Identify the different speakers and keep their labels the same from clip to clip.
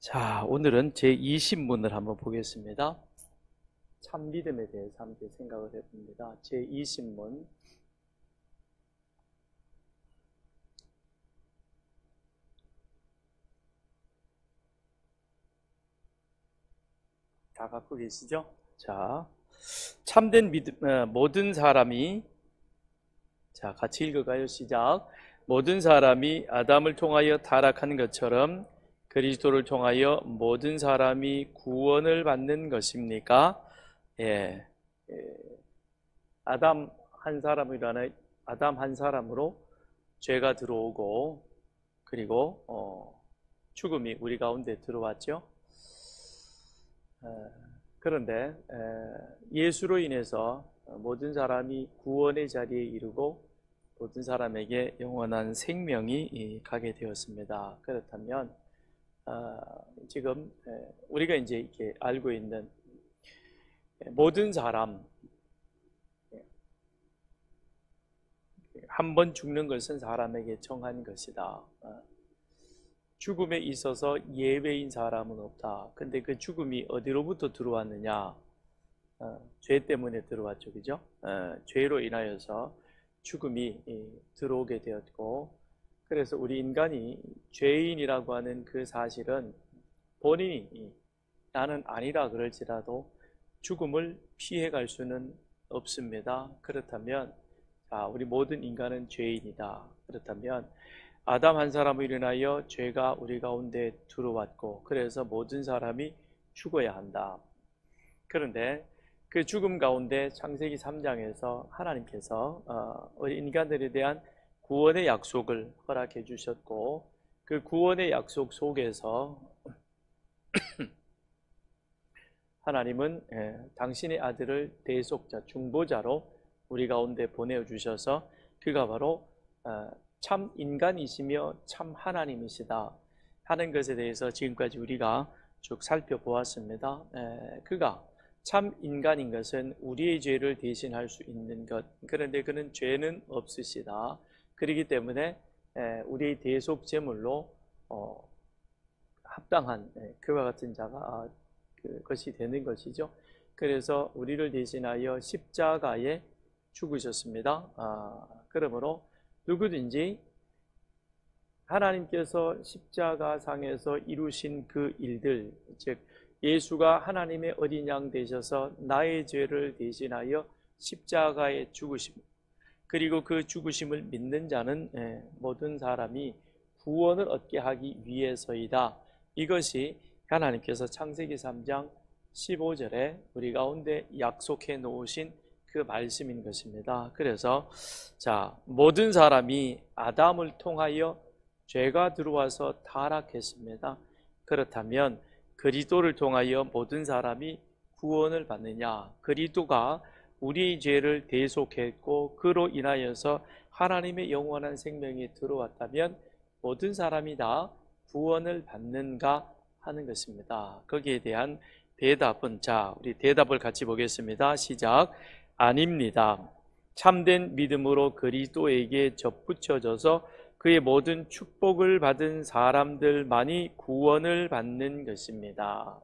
Speaker 1: 자, 오늘은 제20문을 한번 보겠습니다. 참 믿음에 대해서 함께 생각을 해봅니다. 제20문. 다 갖고 계시죠? 자, 참된 믿음, 모든 사람이, 자, 같이 읽어가요. 시작. 모든 사람이 아담을 통하여 타락하는 것처럼 그리스도를 통하여 모든 사람이 구원을 받는 것입니까? 예, 예. 아담 아담 한 사람으로 죄가 들어오고, 그리고 죽음이 우리 가운데 들어왔죠. 그런데 예수로 인해서 모든 사람이 구원의 자리에 이르고 모든 사람에게 영원한 생명이 가게 되었습니다. 그렇다면 지금 우리가 이제 이렇게 알고 있는 모든 사람, 한 번 죽는 것은 사람에게 정한 것이다. 죽음에 있어서 예외인 사람은 없다. 근데 그 죽음이 어디로부터 들어왔느냐? 죄 때문에 들어왔죠, 그죠? 죄로 인하여서 죽음이 들어오게 되었고, 그래서 우리 인간이 죄인이라고 하는 그 사실은 본인이 나는 아니라 그럴지라도 죽음을 피해갈 수는 없습니다. 그렇다면 우리 모든 인간은 죄인이다. 그렇다면 아담 한 사람을 인하여 죄가 우리 가운데 들어왔고, 그래서 모든 사람이 죽어야 한다. 그런데 그 죽음 가운데 창세기 3장에서 하나님께서 우리 인간들에 대한 구원의 약속을 허락해 주셨고, 그 구원의 약속 속에서 하나님은 당신의 아들을 대속자, 중보자로 우리 가운데 보내주셔서 그가 바로 참 인간이시며 참 하나님이시다 하는 것에 대해서 지금까지 우리가 쭉 살펴보았습니다. 그가 참 인간인 것은 우리의 죄를 대신할 수 있는 것, 그런데 그는 죄는 없으시다. 그렇기 때문에 우리의 대속 제물로 합당한 그와 같은 자가 그것이 되는 것이죠. 그래서 우리를 대신하여 십자가에 죽으셨습니다. 그러므로 누구든지 하나님께서 십자가상에서 이루신 그 일들, 즉 예수가 하나님의 어린 양 되셔서 나의 죄를 대신하여 십자가에 죽으심, 그리고 그 죽으심을 믿는 자는 모든 사람이 구원을 얻게 하기 위해서이다. 이것이 하나님께서 창세기 3장 15절에 우리 가운데 약속해 놓으신 그 말씀인 것입니다. 그래서 모든 사람이 아담을 통하여 죄가 들어와서 타락했습니다. 그렇다면 그리스도를 통하여 모든 사람이 구원을 받느냐? 그리스도가 우리의 죄를 대속했고 그로 인하여서 하나님의 영원한 생명이 들어왔다면 모든 사람이 다 구원을 받는가 하는 것입니다. 거기에 대한 대답은, 우리 대답을 같이 보겠습니다. 시작. 아닙니다. 참된 믿음으로 그리스도에게 접붙여져서 그의 모든 축복을 받은 사람들만이 구원을 받는 것입니다.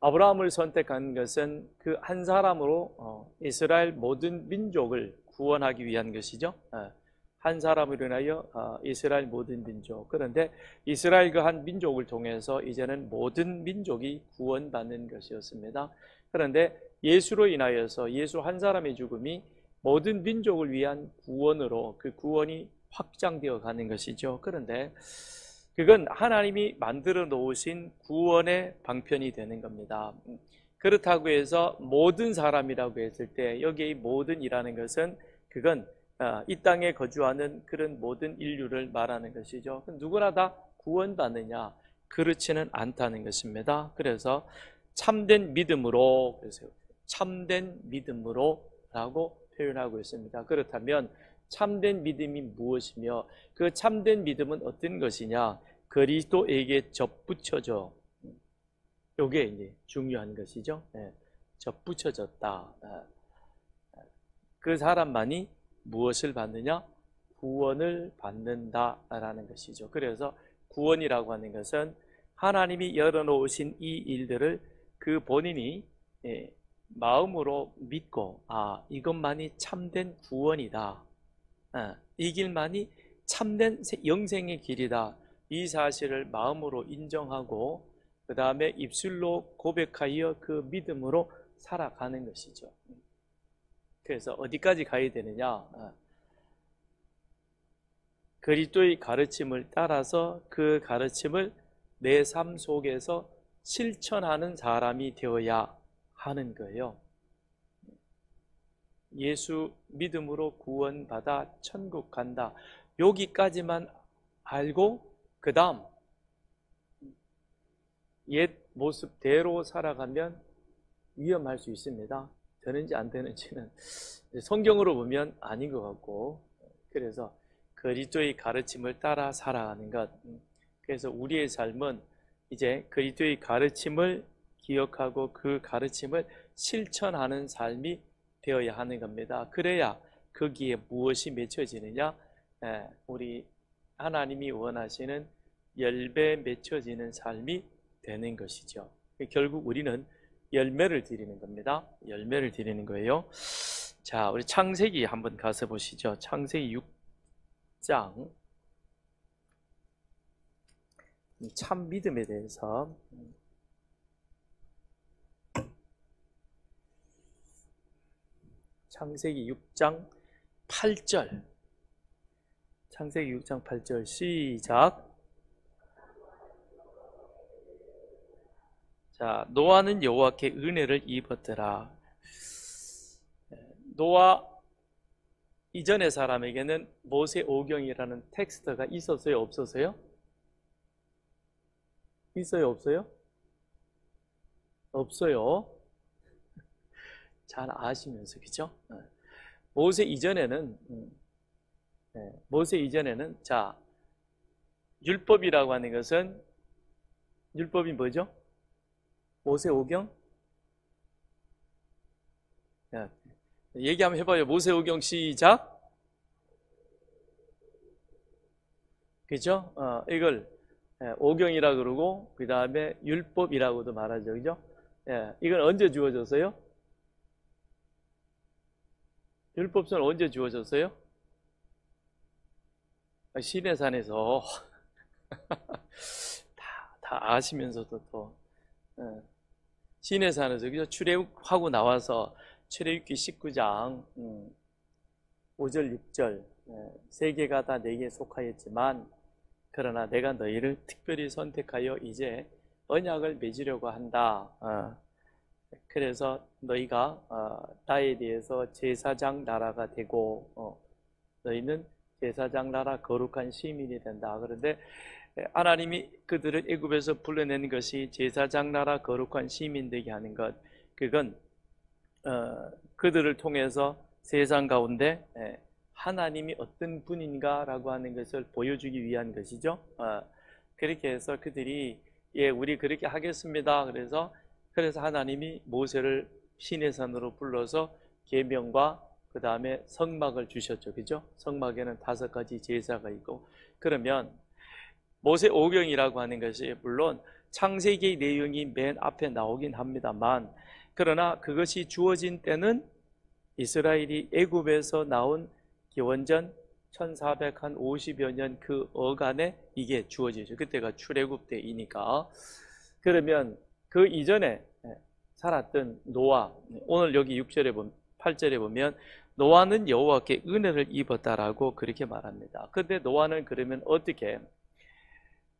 Speaker 1: 아브라함을 선택한 것은 그 한 사람으로 이스라엘 모든 민족을 구원하기 위한 것이죠. 한 사람을 인하여 이스라엘 모든 민족. 그런데 이스라엘 그 한 민족을 통해서 이제는 모든 민족이 구원받는 것이었습니다. 그런데 예수로 인하여서 예수 한 사람의 죽음이 모든 민족을 위한 구원으로 그 구원이 확장되어 가는 것이죠. 그런데 그건 하나님이 만들어 놓으신 구원의 방편이 되는 겁니다. 그렇다고 해서 모든 사람이라고 했을 때 여기에 모든이라는 것은 그건 이 땅에 거주하는 그런 모든 인류를 말하는 것이죠. 누구나 다 구원받느냐? 그렇지는 않다는 것입니다. 그래서 참된 믿음으로, 그래서 참된 믿음으로 라고 표현하고 있습니다. 그렇다면 참된 믿음이 무엇이며 그 참된 믿음은 어떤 것이냐? 그리스도에게 접붙여져. 이게 이제 중요한 것이죠. 접붙여졌다. 그 사람만이 무엇을 받느냐? 구원을 받는다라는 것이죠. 그래서 구원이라고 하는 것은 하나님이 열어놓으신 이 일들을 그 본인이 마음으로 믿고, 이것만이 참된 구원이다, 이 길만이 참된 영생의 길이다, 이 사실을 마음으로 인정하고 그 다음에 입술로 고백하여 그 믿음으로 살아가는 것이죠. 그래서 어디까지 가야 되느냐? 그리스도의 가르침을 따라서 그 가르침을 내 삶 속에서 실천하는 사람이 되어야 하는 거예요. 예수 믿음으로 구원받아 천국 간다, 여기까지만 알고 그 다음 옛 모습대로 살아가면 위험할 수 있습니다. 되는지 안 되는지는 성경으로 보면 아닌 것 같고, 그래서 그리스도의 가르침을 따라 살아가는 것. 그래서 우리의 삶은 이제 그리스도의 가르침을 기억하고 그 가르침을 실천하는 삶이 되어야 하는 겁니다. 그래야 거기에 무엇이 맺혀지느냐? 우리 하나님이 원하시는 열매 맺혀지는 삶이 되는 것이죠. 결국 우리는 열매를 드리는 겁니다. 열매를 드리는 거예요. 자, 우리 창세기 한번 가서 보시죠. 창세기 6장. 참 믿음에 대해서. 창세기 6장 8절. 창세기 6장 8절 시작. 자, 노아는 여호와께 은혜를 입었더라. 노아 이전의 사람에게는 모세오경이라는 텍스트가 있었어요, 없었어요? 있어요, 없어요? 없어요. 잘 아시면서, 그죠? 모세 이전에는 자, 율법이라고 하는 것은, 율법이 뭐죠? 모세오경? 얘기 한번 해봐요. 모세오경 시작. 그죠? 이걸 오경이라 그러고 그 다음에 율법이라고도 말하죠. 그죠? 이건 언제 주어졌어요? 율법서는 언제 주어졌어요? 시내산에서 다 아시면서도 또 시내산에서, 그죠? 출애굽하고 나와서 출애굽기 19장 5절 6절 세 개가 다 내게 속하였지만 그러나 내가 너희를 특별히 선택하여 이제 언약을 맺으려고 한다. 그래서 너희가 나에 대해서 제사장 나라가 되고 너희는 제사장 나라 거룩한 시민이 된다. 그런데 하나님이 그들을 애굽에서 불러낸 것이 제사장 나라 거룩한 시민 되게 하는 것, 그건 그들을 통해서 세상 가운데 하나님이 어떤 분인가라고 하는 것을 보여주기 위한 것이죠. 그렇게 해서 그들이 우리 그렇게 하겠습니다. 그래서 하나님이 모세를 시내산으로 불러서 계명과 그 다음에 성막을 주셨죠. 그죠? 성막에는 5가지 제사가 있고, 그러면 모세오경이라고 하는 것이 물론 창세기의 내용이 맨 앞에 나오긴 합니다만, 그러나 그것이 주어진 때는 이스라엘이 애굽에서 나온 기원전 1450여 년 그 어간에 이게 주어지죠. 그때가 출애굽 때이니까. 그러면 그 이전에 살았던 노아, 오늘 여기 8절에 보면 노아는 여호와께 은혜를 입었다라고 그렇게 말합니다. 근데 노아는 그러면 어떻게,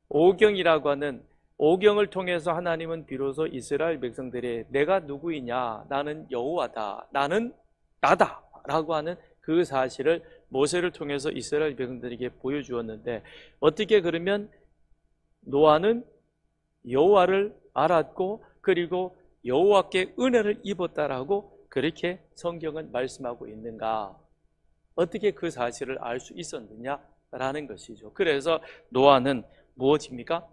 Speaker 1: 오경이라고 하는, 오경을 통해서 하나님은 비로소 이스라엘 백성들이 내가 누구이냐, 나는 여호와다, 나는 나다 라고 하는 그 사실을 모세를 통해서 이스라엘 백성들에게 보여주었는데, 어떻게 그러면 노아는 여호와를 알았고 그리고 여호와께 은혜를 입었다라고 그렇게 성경은 말씀하고 있는가? 어떻게 그 사실을 알 수 있었느냐라는 것이죠. 그래서 노아는 무엇입니까?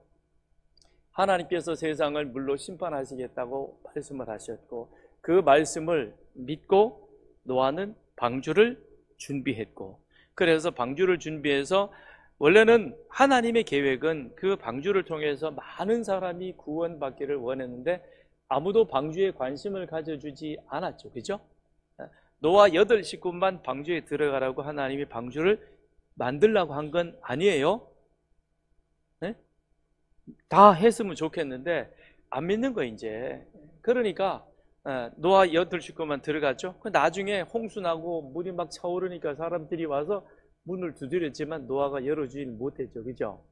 Speaker 1: 하나님께서 세상을 물로 심판하시겠다고 말씀을 하셨고, 그 말씀을 믿고 노아는 방주를 준비했고, 그래서 방주를 준비해서 원래는 하나님의 계획은 그 방주를 통해서 많은 사람이 구원받기를 원했는데 아무도 방주에 관심을 가져주지 않았죠. 그죠? 노아 8식구만 방주에 들어가라고 하나님이 방주를 만들라고 한 건 아니에요. 네? 다 했으면 좋겠는데 안 믿는 거 이제. 그러니까 노아 8식구만 들어갔죠. 나중에 홍수 나고 물이 막 차오르니까 사람들이 와서 문을 두드렸지만 노아가 열어주지 못했죠. 그죠?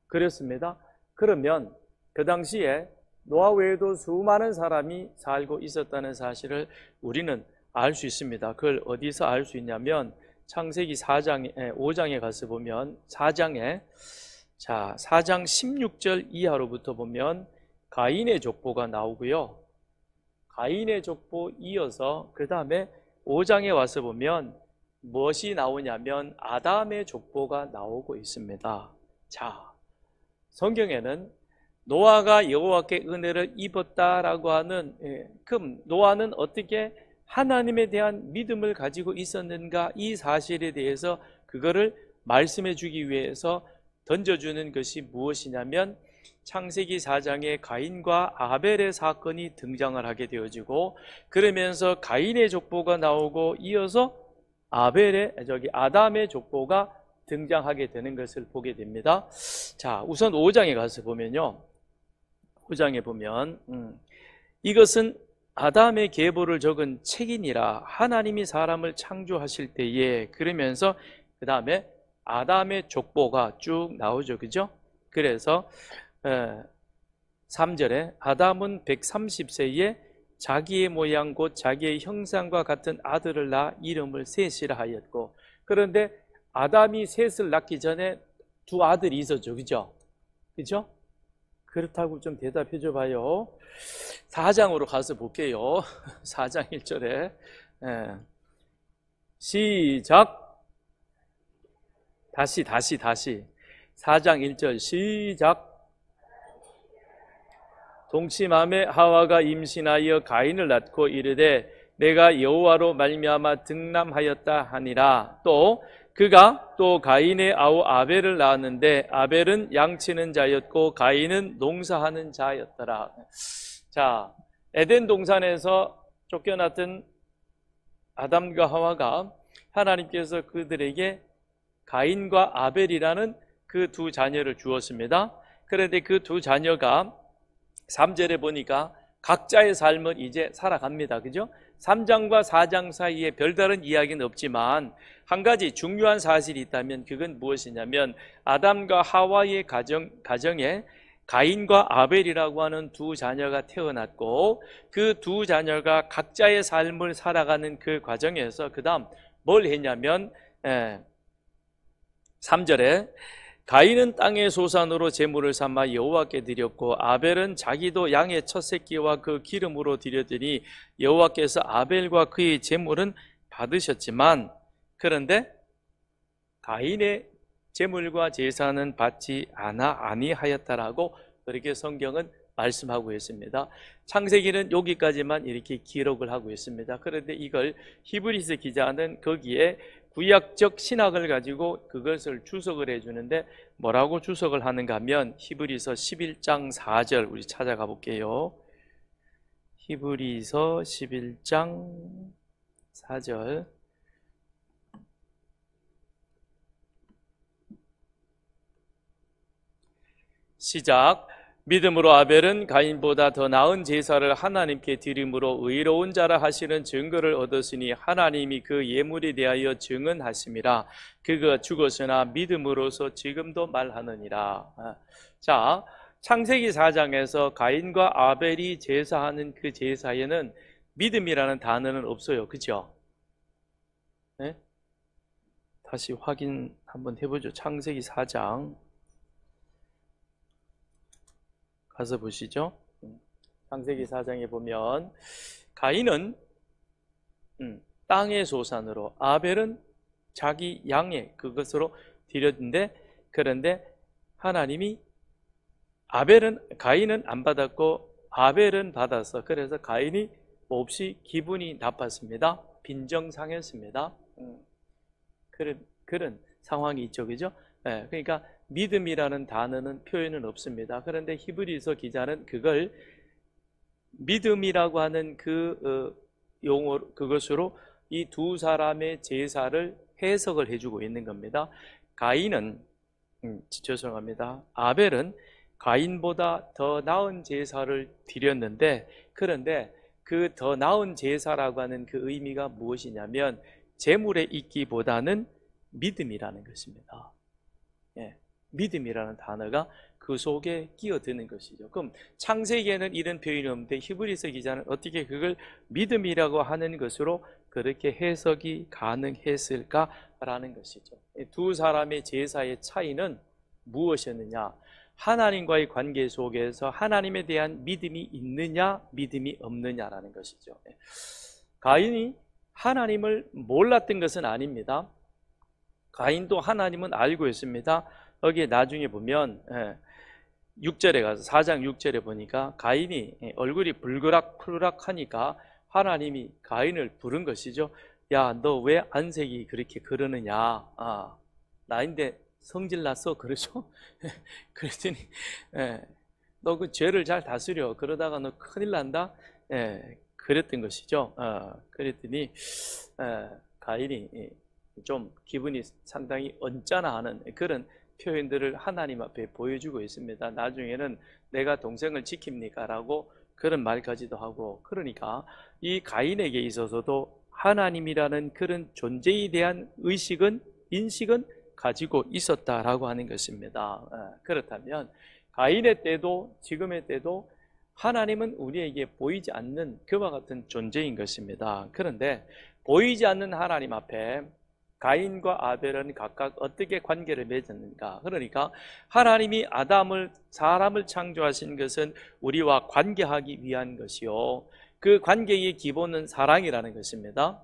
Speaker 1: 그렇습니다. 그러면 그 당시에 노아 외에도 수많은 사람이 살고 있었다는 사실을 우리는 알 수 있습니다. 그걸 어디서 알 수 있냐면 창세기 5장에 가서 보면 4장 16절 이하로부터 보면 가인의 족보가 나오고요. 가인의 족보 이어서 그 다음에 5장에 와서 보면 무엇이 나오냐면 아담의 족보가 나오고 있습니다. 자, 성경에는 노아가 여호와께 은혜를 입었다라고 하는, 그럼 노아는 어떻게 하나님에 대한 믿음을 가지고 있었는가, 이 사실에 대해서 그거를 말씀해 주기 위해서 던져주는 것이 무엇이냐면 창세기 4장에 가인과 아벨의 사건이 등장을 하게 되어지고, 그러면서 가인의 족보가 나오고 이어서 아담의 족보가 등장하게 되는 것을 보게 됩니다. 자, 우선 5장에 가서 보면요, 5장에 보면 이것은 아담의 계보를 적은 책이니라 하나님이 사람을 창조하실 때에, 그러면서 그 다음에 아담의 족보가 쭉 나오죠. 그죠? 그래서 3절에 아담은 130세에 자기의 모양 곧 자기의 형상과 같은 아들을 낳아 이름을 셋이라 하였고, 그런데 아담이 셋을 낳기 전에 두 아들이 있었죠. 그죠? 그죠? 그렇다고 좀 대답해 줘 봐요. 4장으로 가서 볼게요. 4장 1절에 시작. 다시 4장 1절 시작. 동침함에 하와가 임신하여 가인을 낳고 이르되 내가 여호와로 말미암아 등남하였다 하니라. 또 그가 또 가인의 아우 아벨을 낳았는데 아벨은 양치는 자였고 가인은 농사하는 자였더라. 자, 에덴 동산에서 쫓겨났던 아담과 하와가 하나님께서 그들에게 가인과 아벨이라는 그 두 자녀를 주었습니다. 그런데 그 두 자녀가 3절에 보니까 각자의 삶을 이제 살아갑니다. 그죠? 3장과 4장 사이에 별다른 이야기는 없지만 한 가지 중요한 사실이 있다면 그건 무엇이냐면 아담과 하와의 가정에 가인과 아벨이라고 하는 두 자녀가 태어났고, 그 두 자녀가 각자의 삶을 살아가는 그 과정에서 그 다음 뭘 했냐면 3절에 가인은 땅의 소산으로 제물을 삼아 여호와께 드렸고 아벨은 자기도 양의 첫 새끼와 그 기름으로 드렸더니 여호와께서 아벨과 그의 제물은 받으셨지만 그런데 가인의 제물과 제사는 받지 아니하였다라고 그렇게 성경은 말씀하고 있습니다. 창세기는 여기까지만 이렇게 기록을 하고 있습니다. 그런데 이걸 히브리서 기자는 거기에 구약적 신학을 가지고 그것을 주석을 해주는데 뭐라고 주석을 하는가 하면 히브리서 11장 4절 우리 찾아가 볼게요. 히브리서 11장 4절 시작. 믿음으로 아벨은 가인보다 더 나은 제사를 하나님께 드림으로 의로운 자라 하시는 증거를 얻었으니 하나님이 그 예물에 대하여 증언하심이라. 그가 죽었으나 믿음으로서 지금도 말하느니라. 자, 창세기 4장에서 가인과 아벨이 제사하는 그 제사에는 믿음이라는 단어는 없어요. 그죠? 네? 다시 확인 한번 해보죠. 창세기 4장 가서 보시죠. 창세기 4장에 보면 가인은 땅의 소산으로, 아벨은 자기 양의 그것으로 드렸는데, 그런데 하나님이 가인은 안 받았고 아벨은 받았어. 그래서 가인이 몹시 기분이 나빴습니다. 빈정상했습니다. 그런 상황이 있죠. 그죠? 예, 그러니까 믿음이라는 단어는 표현은 없습니다. 그런데 히브리서 기자는 그걸 믿음이라고 하는 그 용어, 그것으로 이 두 사람의 제사를 해석을 해주고 있는 겁니다. 가인은, 죄송합니다. 아벨은 가인보다 더 나은 제사를 드렸는데, 그런데 그 더 나은 제사라고 하는 그 의미가 무엇이냐면 제물에 있기보다는 믿음이라는 것입니다. 예, 믿음이라는 단어가 그 속에 끼어드는 것이죠. 그럼 창세기에는 이런 표현이 없는데 히브리서 기자는 어떻게 그걸 믿음이라고 하는 것으로 그렇게 해석이 가능했을까라는 것이죠. 두 사람의 제사의 차이는 무엇이었느냐? 하나님과의 관계 속에서 하나님에 대한 믿음이 있느냐, 믿음이 없느냐라는 것이죠. 가인이 하나님을 몰랐던 것은 아닙니다. 가인도 하나님은 알고 있습니다. 여기에 나중에 보면 6절에 가서 4장 6절에 보니까 가인이 얼굴이 불그락풀그락 하니까 하나님이 가인을 부른 것이죠. 야, 너 왜 안색이 그렇게 그러느냐? 나인데 성질 났어. 그러죠. 그랬더니 너 그 죄를 잘 다스려. 그러다가 너 큰일 난다. 그랬던 것이죠. 그랬더니 가인이 좀 기분이 상당히 언짢아하는 그런 표현들을 하나님 앞에 보여주고 있습니다. 나중에는 내가 동생을 지킵니까? 라고 그런 말까지도 하고, 그러니까 이 가인에게 있어서도 하나님이라는 그런 존재에 대한 의식은, 인식은 가지고 있었다라고 하는 것입니다. 그렇다면 가인의 때도 지금의 때도 하나님은 우리에게 보이지 않는 그와 같은 존재인 것입니다. 그런데 보이지 않는 하나님 앞에 가인과 아벨은 각각 어떻게 관계를 맺었는가? 그러니까 하나님이 사람을 창조하신 것은 우리와 관계하기 위한 것이요, 그 관계의 기본은 사랑이라는 것입니다.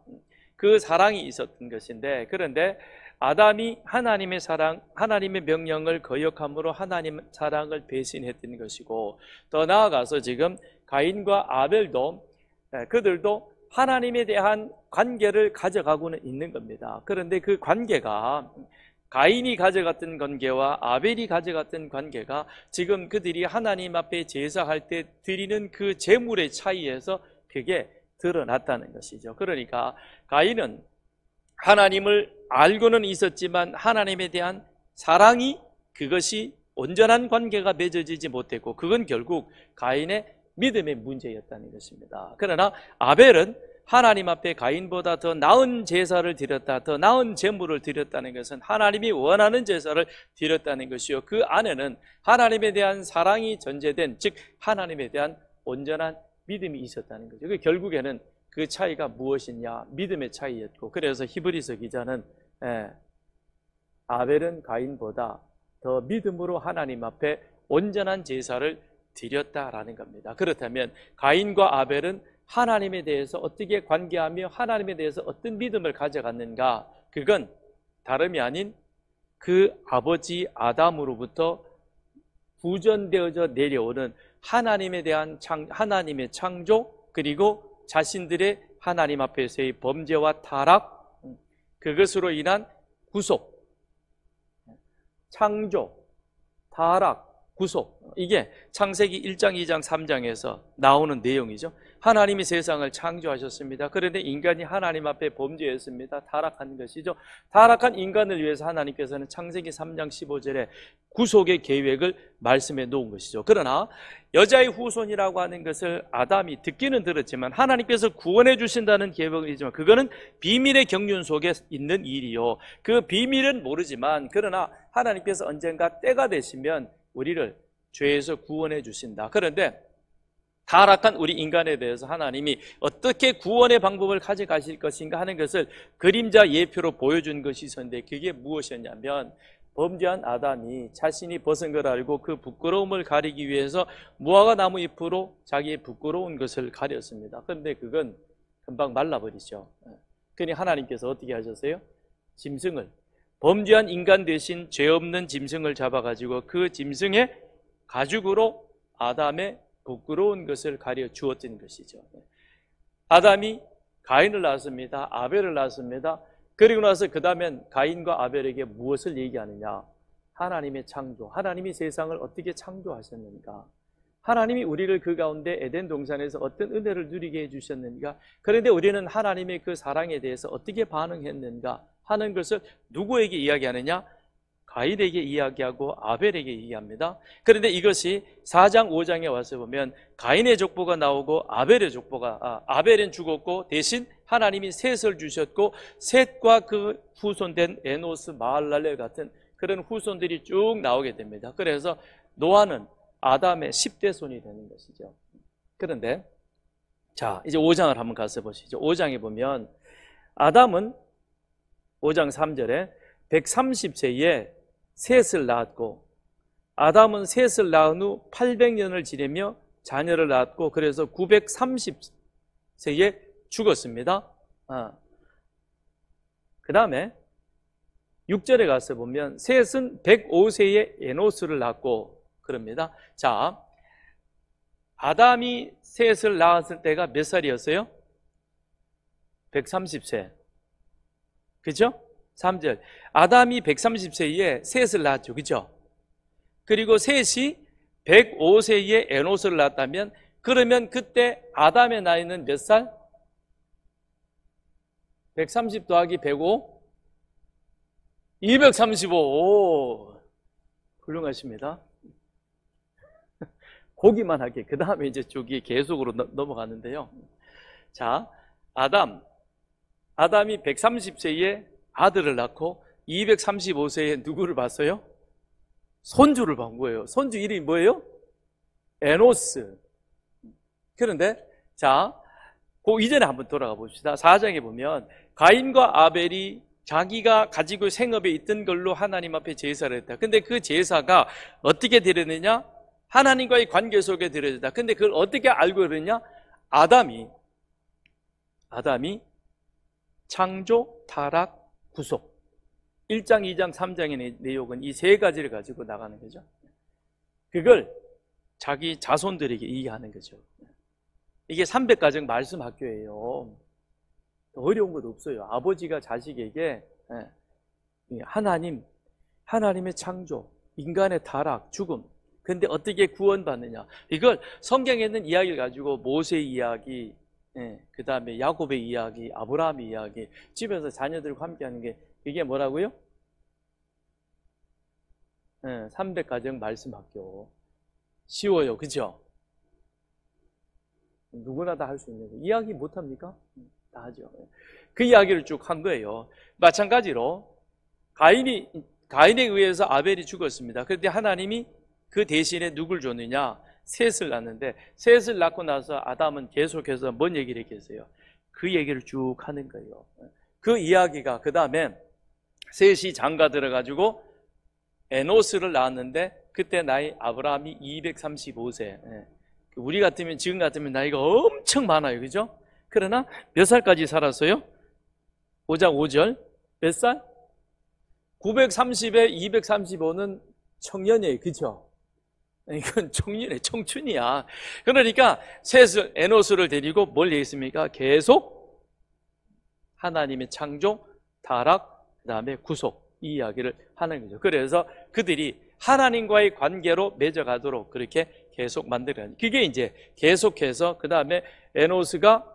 Speaker 1: 그 사랑이 있었던 것인데, 그런데 아담이 하나님의 사랑, 하나님의 명령을 거역함으로 하나님 사랑을 배신했던 것이고, 더 나아가서 지금 가인과 아벨도 그들도 하나님에 대한 관계를 가져가고는 있는 겁니다. 그런데 그 관계가 가인이 가져갔던 관계와 아벨이 가져갔던 관계가 지금 그들이 하나님 앞에 제사할 때 드리는 그 제물의 차이에서 그게 드러났다는 것이죠. 그러니까 가인은 하나님을 알고는 있었지만 하나님에 대한 사랑이, 그것이 온전한 관계가 맺어지지 못했고, 그건 결국 가인의 믿음의 문제였다는 것입니다. 그러나 아벨은 하나님 앞에 가인보다 더 나은 제사를 드렸다, 더 나은 제물을 드렸다는 것은 하나님이 원하는 제사를 드렸다는 것이요, 그 안에는 하나님에 대한 사랑이 전제된, 즉 하나님에 대한 온전한 믿음이 있었다는 거죠. 결국에는 그 차이가 무엇이냐? 믿음의 차이였고, 그래서 히브리서 기자는 아벨은 가인보다 더 믿음으로 하나님 앞에 온전한 제사를 드렸다라는 겁니다. 그렇다면 가인과 아벨은 하나님에 대해서 어떻게 관계하며 하나님에 대해서 어떤 믿음을 가져갔는가? 그건 다름이 아닌 그 아버지 아담으로부터 부전되어져 내려오는 하나님에 대한 하나님의 창조, 그리고 자신들의 하나님 앞에서의 범죄와 타락, 그것으로 인한 구속, 창조, 타락, 구속, 이게 창세기 1장, 2장, 3장에서 나오는 내용이죠. 하나님이 세상을 창조하셨습니다. 그런데 인간이 하나님 앞에 범죄했습니다. 타락한 것이죠. 타락한 인간을 위해서 하나님께서는 창세기 3장 15절에 구속의 계획을 말씀해 놓은 것이죠. 그러나 여자의 후손이라고 하는 것을 아담이 듣기는 들었지만 하나님께서 구원해 주신다는 계획이지만 그거는 비밀의 경륜 속에 있는 일이요, 그 비밀은 모르지만 그러나 하나님께서 언젠가 때가 되시면 우리를 죄에서 구원해 주신다. 그런데 타락한 우리 인간에 대해서 하나님이 어떻게 구원의 방법을 가져가실 것인가 하는 것을 그림자 예표로 보여준 것이 있었는데, 그게 무엇이었냐면 범죄한 아담이 자신이 벗은 걸 알고 그 부끄러움을 가리기 위해서 무화과 나무 잎으로 자기의 부끄러운 것을 가렸습니다. 그런데 그건 금방 말라버리죠. 그러니 하나님께서 어떻게 하셨어요? 짐승을, 범죄한 인간 대신 죄 없는 짐승을 잡아가지고 그 짐승의 가죽으로 아담의 부끄러운 것을 가려 주었던 것이죠. 아담이 가인을 낳았습니다. 아벨을 낳았습니다. 그리고 나서 그 다음엔 가인과 아벨에게 무엇을 얘기하느냐? 하나님의 창조, 하나님이 세상을 어떻게 창조하셨는가? 하나님이 우리를 그 가운데 에덴 동산에서 어떤 은혜를 누리게 해주셨는가? 그런데 우리는 하나님의 그 사랑에 대해서 어떻게 반응했는가 하는 것을 누구에게 이야기하느냐? 가인에게 이야기하고 아벨에게 이야기합니다. 그런데 이것이 4장 5장에 와서 보면 가인의 족보가 나오고 아벨의 족보가 아벨은 죽었고 대신 하나님이 셋을 주셨고 셋과 그 후손된 에노스, 마할랄렐 같은 그런 후손들이 쭉 나오게 됩니다. 그래서 노아는 아담의 10대 손이 되는 것이죠. 그런데 자, 이제 5장을 한번 가서 보시죠. 5장에 보면 아담은 5장 3절에 130세에 셋을 낳았고 아담은 셋을 낳은 후 800년을 지내며 자녀를 낳았고 그래서 930세에 죽었습니다. 그 다음에 6절에 가서 보면 셋은 105세에 에노스를 낳고 그럽니다. 자, 아담이 셋을 낳았을 때가 몇 살이었어요? 130세. 그죠? 3절. 아담이 130세에 셋을 낳았죠. 그죠? 그리고 셋이 105세에 에노스를 낳았다면 그러면 그때 아담의 나이는 몇 살? 130 더하기 105? 235. 오, 훌륭하십니다. 고기만 하게. 그 다음에 이제 쭉이 계속으로 넘어가는데요. 자, 아담이 130세에 아들을 낳고 235세에 누구를 봤어요? 손주를 본 거예요. 손주 이름이 뭐예요? 에노스. 그런데 자, 그 이전에 한번 돌아가 봅시다. 4장에 보면 가인과 아벨이 자기가 가지고 생업에 있던 걸로 하나님 앞에 제사를 했다. 근데 그 제사가 어떻게 드렸느냐? 하나님과의 관계 속에 드려졌다. 근데 그걸 어떻게 알고 그러냐? 아담이 창조, 타락, 구속. 1장, 2장, 3장의 내용은 이 세 가지를 가지고 나가는 거죠. 그걸 자기 자손들에게 이해하는 거죠. 이게 300가정 말씀 학교예요. 어려운 것도 없어요. 아버지가 자식에게 하나님의 창조, 인간의 타락, 죽음, 근데 어떻게 구원받느냐, 이걸 성경에 있는 이야기를 가지고 모세 이야기, 그 다음에 야곱의 이야기, 아브라함의 이야기, 집에서 자녀들과 함께하는 게 이게 뭐라고요? 300가정 말씀 학교. 쉬워요, 그죠? 누구나 다 할 수 있는 거. 이야기 못합니까? 다 하죠. 그 이야기를 쭉 한 거예요. 마찬가지로 가인에 의해서 아벨이 죽었습니다. 그런데 하나님이 그 대신에 누굴 줬느냐? 셋을 낳는데, 셋을 낳고 나서 아담은 계속해서 뭔 얘기를 했겠어요? 그 얘기를 쭉 하는 거예요. 그 이야기가 그 다음에 셋이 장가 들어가지고 에노스를 낳았는데 그때 나이 아브라함이 235세. 우리 같으면, 지금 같으면 나이가 엄청 많아요. 그죠? 그러나 몇 살까지 살았어요? 5장 5절. 몇 살? 930에 235는 청년이에요. 그죠? 이건 청춘이야. 그러니까 셋을, 에노스를 데리고 뭘 얘기했습니까? 계속 하나님의 창조, 타락, 그 다음에 구속, 이 이야기를 하는 거죠. 그래서 그들이 하나님과의 관계로 맺어가도록 그렇게 계속 만들어요. 그게 이제 계속해서 그 다음에 에노스가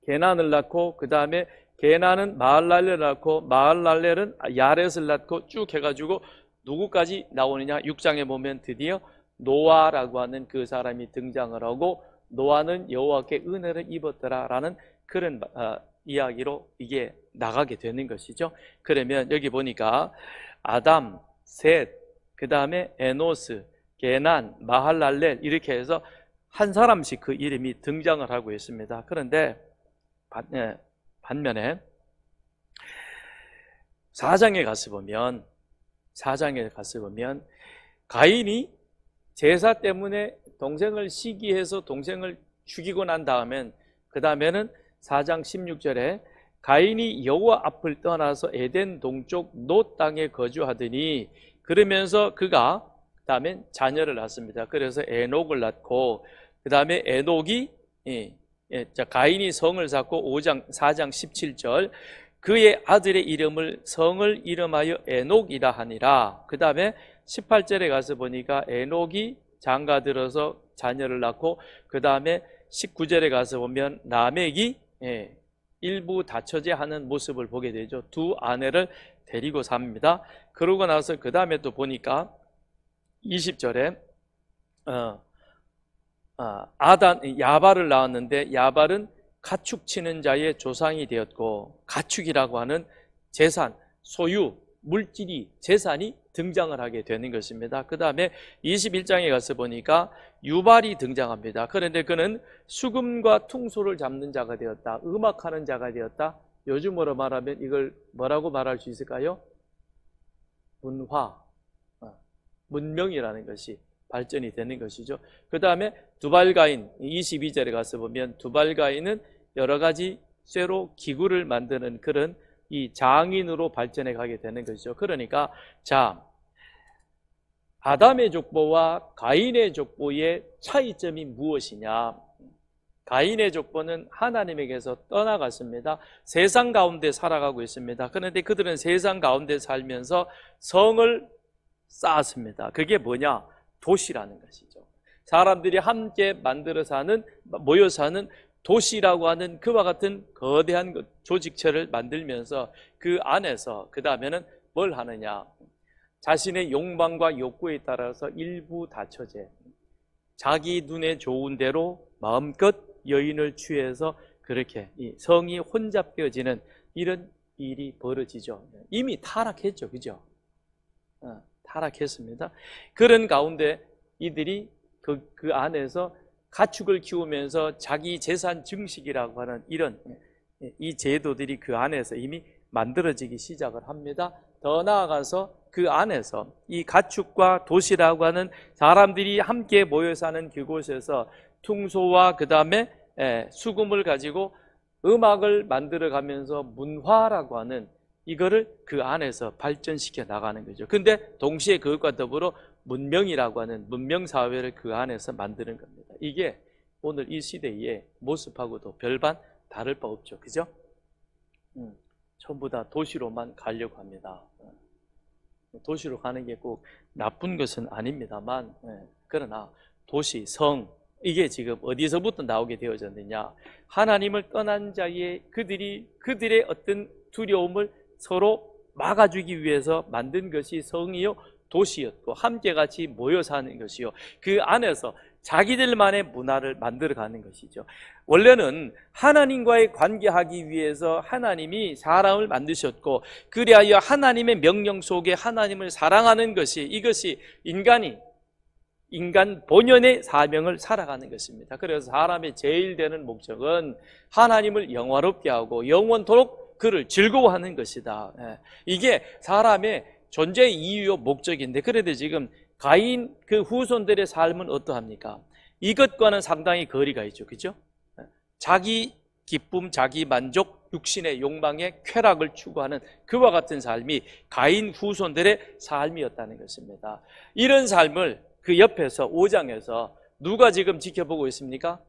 Speaker 1: 게난을 낳고, 그 다음에 게난은 마할랄렐을 낳고, 마할랄렐은 야렛을 낳고 쭉 해가지고 누구까지 나오느냐? 6장에 보면 드디어 노아라고 하는 그 사람이 등장을 하고, 노아는 여호와께 은혜를 입었더라라는 그런 이야기로 이게 나가게 되는 것이죠. 그러면 여기 보니까 아담, 셋, 그 다음에 에노스, 게난, 마할랄렐 이렇게 해서 한 사람씩 그 이름이 등장을 하고 있습니다. 그런데 반면에 4장에 가서 보면 가인이 제사 때문에 동생을 시기해서 동생을 죽이고 난 다음엔, 그 다음에는 4장 16절에 가인이 여호와 앞을 떠나서 에덴 동쪽 노 땅에 거주하더니, 그러면서 그가 그 다음에 자녀를 낳습니다. 그래서 에녹을 낳고, 그 다음에 에녹이 자, 가인이 성을 쌓고 4장 17절 그의 아들의 이름을 성을 이름하여 에녹이라 하니라. 그 다음에 18절에 가서 보니까 에녹이 장가들어서 자녀를 낳고 그 다음에 19절에 가서 보면 라멕이 일부 다처제하는 모습을 보게 되죠. 두 아내를 데리고 삽니다. 그러고 나서 그 다음에 또 보니까 20절에 야발을 낳았는데 야발은 가축 치는 자의 조상이 되었고 가축이라고 하는 재산, 소유, 물질이 재산이 등장을 하게 되는 것입니다. 그 다음에 21장에 가서 보니까 유발이 등장합니다. 그런데 그는 수금과 퉁소를 잡는 자가 되었다. 음악하는 자가 되었다. 요즘으로 말하면 이걸 뭐라고 말할 수 있을까요? 문화, 문명이라는 것이 발전이 되는 것이죠. 그 다음에 두발가인 22절에 가서 보면 두발가인은 여러 가지 쇠로 기구를 만드는 그런 이 장인으로 발전해 가게 되는 것이죠. 그러니까 자, 아담의 족보와 가인의 족보의 차이점이 무엇이냐? 가인의 족보는 하나님에게서 떠나갔습니다. 세상 가운데 살아가고 있습니다. 그런데 그들은 세상 가운데 살면서 성을 쌓았습니다. 그게 뭐냐? 도시라는 것이죠. 사람들이 함께 만들어 사는, 모여 사는 도시라고 하는 그와 같은 거대한 조직체를 만들면서 그 안에서 그 다음에는 뭘 하느냐? 자신의 욕망과 욕구에 따라서 일부 다처제, 자기 눈에 좋은 대로 마음껏 여인을 취해서 그렇게 이 성이 혼잡되어지는 이런 일이 벌어지죠. 이미 타락했죠, 그죠? 타락했습니다. 그런 가운데 이들이 그 안에서 가축을 키우면서 자기 재산 증식이라고 하는 이런 이 제도들이 그 안에서 이미 만들어지기 시작을 합니다. 더 나아가서 그 안에서 이 가축과 도시라고 하는 사람들이 함께 모여 사는 그곳에서 퉁소와 그 다음에 수금을 가지고 음악을 만들어 가면서 문화라고 하는 이거를 그 안에서 발전시켜 나가는 거죠. 근데 동시에 그것과 더불어 문명이라고 하는 문명사회를 그 안에서 만드는 겁니다. 이게 오늘 이 시대의 모습하고도 별반 다를 바 없죠. 그죠? 전부 다 도시로만 가려고 합니다. 도시로 가는 게 꼭 나쁜 것은 아닙니다만, 그러나 도시, 성, 이게 지금 어디서부터 나오게 되어졌느냐? 하나님을 떠난 자의 그들의 어떤 두려움을 서로 막아주기 위해서 만든 것이 성이요 도시였고 함께 같이 모여 사는 것이요 그 안에서 자기들만의 문화를 만들어가는 것이죠. 원래는 하나님과의 관계하기 위해서 하나님이 사람을 만드셨고 그리하여 하나님의 명령 속에 하나님을 사랑하는 것이 이것이 인간 본연의 사명을 살아가는 것입니다. 그래서 사람의 제일 되는 목적은 하나님을 영화롭게 하고 영원토록 그를 즐거워하는 것이다. 이게 사람의 존재의 이유요 목적인데 그런데 지금 가인 그 후손들의 삶은 어떠합니까? 이것과는 상당히 거리가 있죠. 그죠? 자기 기쁨, 자기 만족, 육신의 욕망의 쾌락을 추구하는 그와 같은 삶이 가인 후손들의 삶이었다는 것입니다. 이런 삶을 그 옆에서 5장에서 누가 지금 지켜보고 있습니까?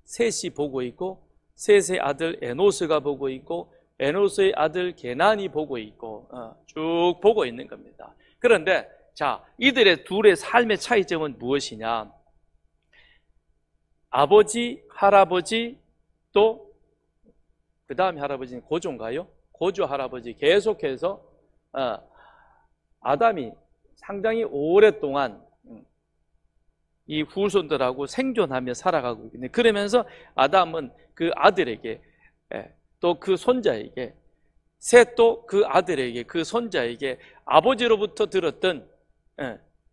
Speaker 1: 셋이 보고 있고 셋의 아들 에노스가 보고 있고 에노스의 아들 게난이 보고 있고 쭉 보고 있는 겁니다. 그런데 자, 이들의 둘의 삶의 차이점은 무엇이냐? 아버지, 할아버지 또 그 다음에 할아버지는 고조인가요? 고조 할아버지 계속해서 아담이 상당히 오랫동안 이 후손들하고 생존하며 살아가고 있는데 그러면서 아담은 그 아들에게 또 그 손자에게 셋도 그 아들에게 그 손자에게 아버지로부터 들었던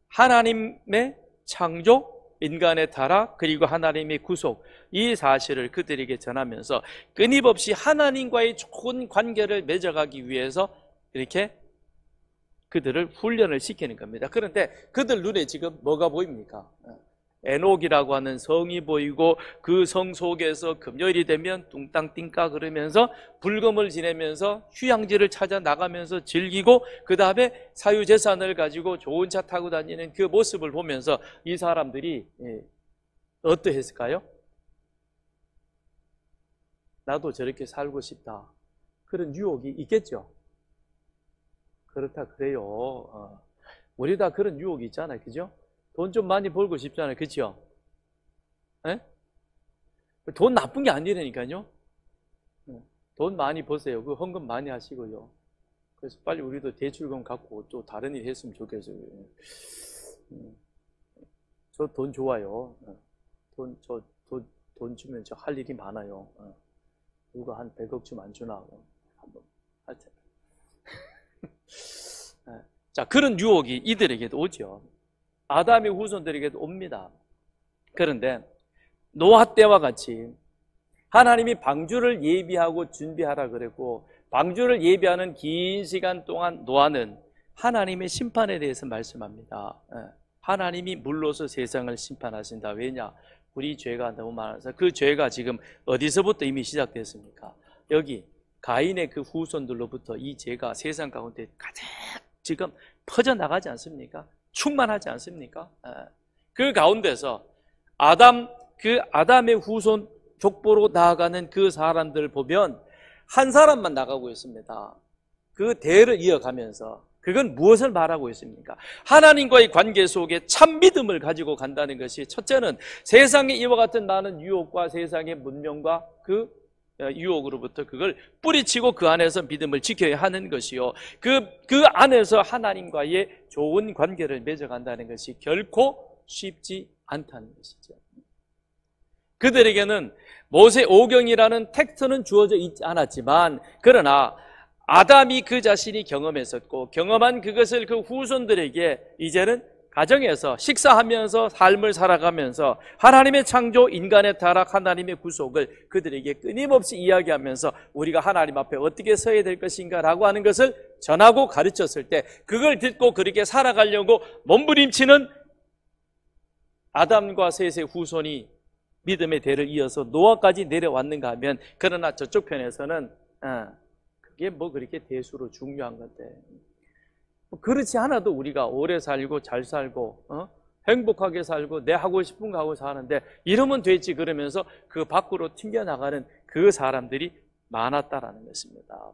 Speaker 1: 하나님의 창조, 인간의 타락 그리고 하나님의 구속 이 사실을 그들에게 전하면서 끊임없이 하나님과의 좋은 관계를 맺어가기 위해서 이렇게 그들을 훈련을 시키는 겁니다. 그런데 그들 눈에 지금 뭐가 보입니까? 에녹이라고 하는 성이 보이고 그 성 속에서 금요일이 되면 뚱땅 띵까 그러면서 불금을 지내면서 휴양지를 찾아 나가면서 즐기고 그 다음에 사유재산을 가지고 좋은 차 타고 다니는 그 모습을 보면서 이 사람들이 어떠했을까요? 나도 저렇게 살고 싶다. 그런 유혹이 있겠죠. 그렇다 그래요. 우리 다 그런 유혹이 있잖아요. 그죠? 돈 좀 많이 벌고 싶잖아요. 그죠? 예? 돈 나쁜 게 아니라니까요. 돈 많이 버세요. 그 헌금 많이 하시고요. 그래서 빨리 우리도 대출금 갖고 또 다른 일 했으면 좋겠어요. 저 돈 좋아요. 돈 주면 저 할 일이 많아요. 누가 한 100억 좀 안 주나? 한번 할 텐데. 자, 그런 유혹이 이들에게도 오죠. 아담의 후손들에게도 옵니다. 그런데 노아 때와 같이 하나님이 방주를 예비하고 준비하라 그랬고, 방주를 예비하는 긴 시간 동안 노아는 하나님의 심판에 대해서 말씀합니다. 하나님이 물로서 세상을 심판하신다. 왜냐? 우리 죄가 너무 많아서. 그 죄가 지금 어디서부터 이미 시작됐습니까? 여기 가인의 그 후손들로부터 이 죄가 세상 가운데 가득 지금 퍼져나가지 않습니까? 충만하지 않습니까? 그 가운데서 아담의 후손 족보로 나아가는 그 사람들을 보면 한 사람만 나가고 있습니다. 그 대를 이어가면서 그건 무엇을 말하고 있습니까? 하나님과의 관계 속에 참 믿음을 가지고 간다는 것이, 첫째는 세상의 이와 같은 많은 유혹과 세상의 문명과 그 유혹으로부터 그걸 뿌리치고 그 안에서 믿음을 지켜야 하는 것이요, 그 안에서 하나님과의 좋은 관계를 맺어간다는 것이 결코 쉽지 않다는 것이죠. 그들에게는 모세 오경이라는 텍스트는 주어져 있지 않았지만, 그러나 아담이 그 자신이 경험했었고 경험한 그것을 그 후손들에게 이제는 가정에서 식사하면서 삶을 살아가면서 하나님의 창조, 인간의 타락, 하나님의 구속을 그들에게 끊임없이 이야기하면서 우리가 하나님 앞에 어떻게 서야 될 것인가 라고 하는 것을 전하고 가르쳤을 때, 그걸 듣고 그렇게 살아가려고 몸부림치는 아담과 셋의 후손이 믿음의 대를 이어서 노아까지 내려왔는가 하면, 그러나 저쪽 편에서는 그게 뭐 그렇게 대수로 중요한 건데, 그렇지 않아도 우리가 오래 살고 잘 살고 행복하게 살고 내 하고 싶은 거 하고 사는데 이러면 되지 그러면서 그 밖으로 튕겨나가는 그 사람들이 많았다라는 것입니다.